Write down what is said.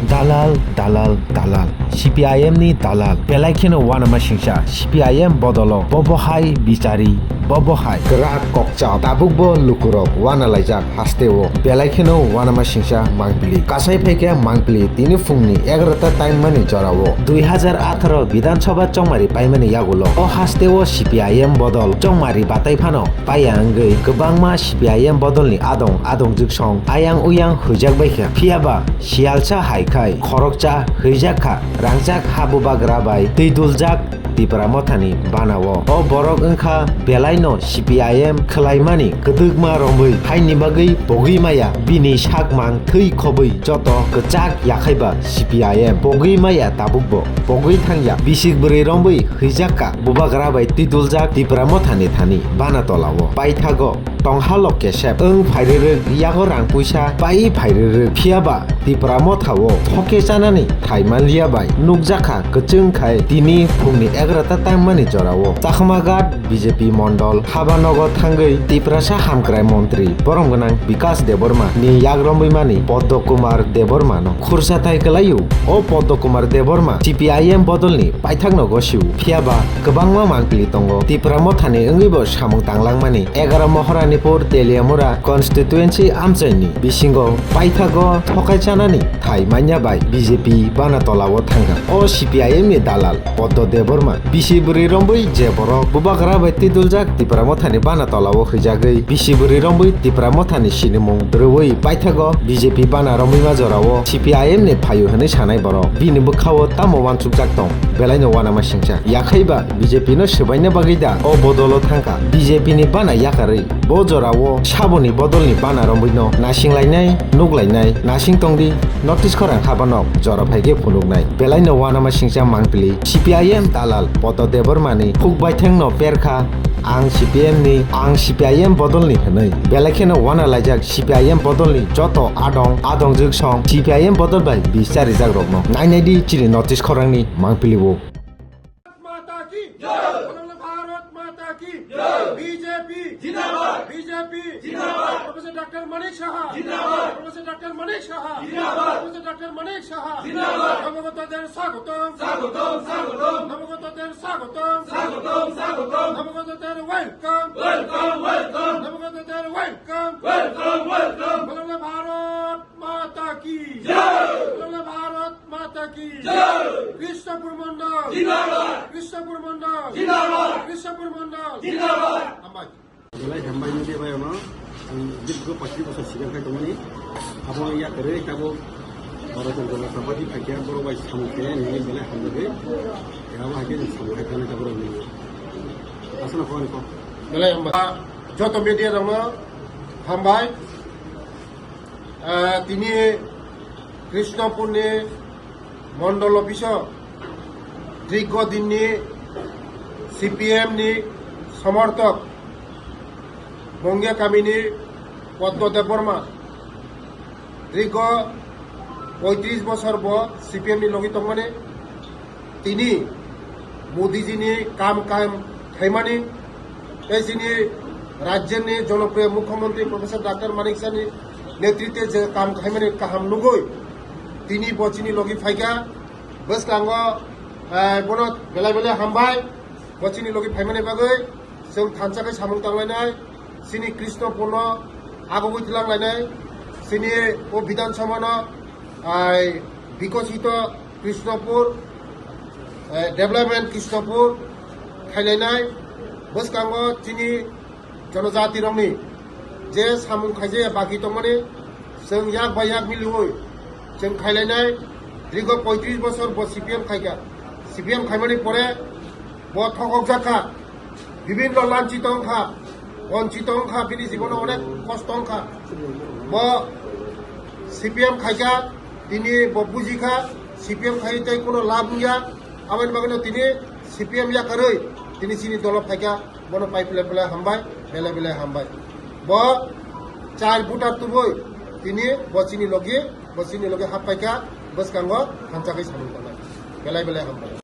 Dalal, dalal, dalal. Cpim ni dalal. Belai kena wana masingsa. Cpim bodolo. Bobohai bicari. Bobohai. Gerak kokcap. Tabukbo lukurok. Wana laijak hastewo. Belai kena wana masingsa mangpili. Kasai peke mangpili. Tini fungni 11টা time mani jorawo. 2018 বিধানসভা চংমারি পাইমানি yagulo. O hastewo Cpim bodol. চংমারি batai phano. Payangei gobangma Cpim bodolni adong jugsong. Ayang uyang Hwijak baikha. Phiaba sialcha haikai. Khorokcha Hwijakha. Rangjak habubak rabai. Teiduljak Tipra Mothani Banawo. O borok engkha belaino Cpim khelaimani gedugma rombai haini bagai Bwrwi maya bini sakmang thei khobui joto kechak yakhaiba Cpim Bwrwi maya tabukbo Bwrwi thangya Bisi Bwrwi rombai Hwijakka bubak rabai teiduljak Tipra Mothani thani Bana Tolao paithago Tong halok kesep eng phairerek yago rang puisa pai phairerek phiaba Tipra Mothao thoke janani thaiman liabai nukjakha kechung khai tini phungni 11টা time mani jorao chakmagat BJP mondol habanogo thangai Tiprasa hamkrai mantri boromgonang Bikas Deborma ni yagrombai mani Poddo Kumar Deborma no khursa thai kelayu o Poddo Kumar Deborma Cpim bodolni paithakno gosiu phiaba kwbangma mangpili tongo Tipra Mothani engibo samung tanglangmani 11 Mohoranipur Teliamura constituency amchaini bisingo paithago thokai chanani thai manya bai BJP Bana Tolao thanga o Cpim ni dalal Poddo Deborma Bisi Bwrwi rombai je borok bubak rabai teiduljak Tipra Mothani Bana Tolao hwijagoi Bisi Bwrwi rombai Tipra Mothani sinimung Bwrwi paithago BJP Bana rombai majorao Cpim ni phayu hwnwi sanai borok bini bwkhao tamo wansukjak tong belaino wana masingsa yakhaiba BJP no swaina bagida o bodolo thangka BJP ni Bana yakarei bo jorao saboni bodolni Bana rombai no nasinglainai nuklainai nasing tongdi notice khorang khabanok jora phaige phunuknai belaino wana masingsa mangpili Cpim dalal Poddo Debormani phukbaithengno perkha ang Cpim bodolni hnoi belakheno wana laijak Cpim bodolni joto adong jugsong Cpim bodol bai bisari jagrokno nainaidi chiri notice khorangni mangpilibo माता की जय भारत माता की जय BJP जिंदाबाद BJP जिंदाबाद professor doctor Manish Shah जिंदाबाद professor doctor Manish Shah जिंदाबाद प्रोफेसर डॉक्टर मनीष शाह जिंदाबाद नवगतদের স্বাগতম স্বাগতম স্বাগতম নবগতদের স্বাগতম স্বাগতম স্বাগতম নবগতদের ওয়েলকাম ওয়েলকাম ওয়েলকাম নবগতদের ওয়েলকাম ওয়েলকাম ওয়েলকাম বলো ভারত মাতা কি জয় বলো ভারত মাতা কি জয় কৃষ্ণপুর মণ্ডল জিন্দাবাদ কৃষ্ণপুর মণ্ডল জিন্দাবাদ কৃষ্ণপুর মণ্ডল জিন্দাবাদ আমবাই Belai hambai ni dia bayar no, jika pasti pasal siang kai tomani, apa ya kerja kamu orang tu kalau sampai di bagian baru bayi sampai ni belai hambai, ya awak aja sampai kan kita baru ni. Asal apa ni kau? belai ambai joto media dama hambai tini Krishnapur ni মণ্ডল office দীর্ঘদিন ni Cpim ni সমর্থক বঙ্গীয় কামিনী পদ্ম দেববর্মা দীর্ঘ 35 বছর Cpim ni লগি তংমানে তিনি মোদিজিনি কাম খাইমানি এইজিনি রাজ্যের জনপ্রিয় মুখ্যমন্ত্রী প্রফেসর ডক্টর মানিক শাহনি নেতৃত্বে যে কাম খাইমানি কাহাম নুগই তিনি বচিনি লগি ফাইকা বসকাঙ্গ বনত বেলাই বেলাই হামবাই বচিনি লগি ফাইমানি বাগৈ जों थानसाखै सामुं तांलायनाय सिनि कृष्णपुर आगुगै तिलांलायनाय सिनि ओ विधानसभा विकसित कृष्णपुर डेभलपमेंट कृष्णपुर खायलायनाय बसकांग तिनि जनजाति रंनि जे सामुं खायजे बाकी दंमाने जों याक बा याक मिलुयै जों खायलायनाय दीर्घ 35 বছর Cpim खायगा Cpim खायमानि परे ब थकक जाखा বিভিন্ন লাঞ্ছিত অংখা বঞ্চিত অংখা বিনি জীবনে অনেক কষ্ট অংখা ব Cpim খাইকা তিনি বুঝিখা Cpim খাইতে কোনো লাভ নিয়া আমার বাগানে তিনি Cpim ইয়াকারৈ তিনি চিনি দল ফাইকা বন পাই পেলে হামবাই বেলে হামবাই ব চার ভোটার তুবই তিনি বচিনি লগে হাফ পাইকা বসকাঙ্গ হামচাকৈ সামন বেলে হামবাই